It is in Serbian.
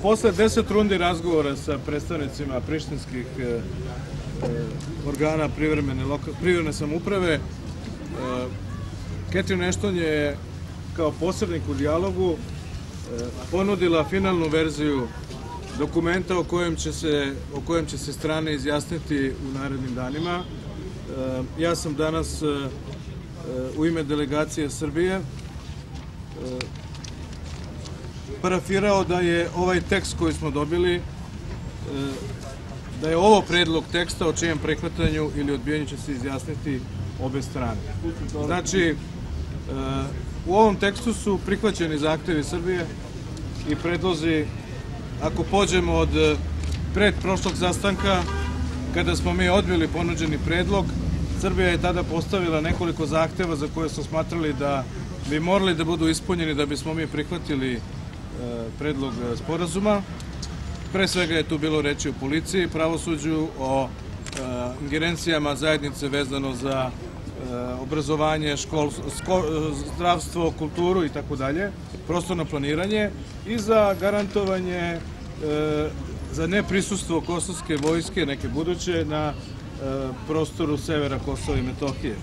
Posle 10 rundi razgovora sa predstavnicima prištinskih organa privremene samouprave, Catherine Ashton je kao posrednik u dijalogu ponudila finalnu verziju dokumenta o kojem će se strane izjasniti u narednim danima. Ja sam danas u ime delegacije Srbije parafirao da je ovaj tekst koji smo dobili, da je ovo predlog teksta o čijem prihvatanju ili odbijanju će se izjasniti obe strane. Znači, u ovom tekstu su prihvaćeni zahtevi Srbije i predlozi, ako pođemo od predprošlog sastanka, kada smo mi odbili ponuđeni predlog, Srbija je tada postavila nekoliko zahteva za koje smo smatrali da bi morali da budu ispunjeni da bismo mi prihvatili predlog sporazuma. Pre svega je tu bilo reči o policiji, pravosuđu, o ingerencijama zajednice vezano za obrazovanje, zdravstvo, kulturu i tako dalje, prostorno planiranje i za garantovanje za neprisustvo kosovske vojske, neke buduće, na prostoru severa Kosova i Metohije.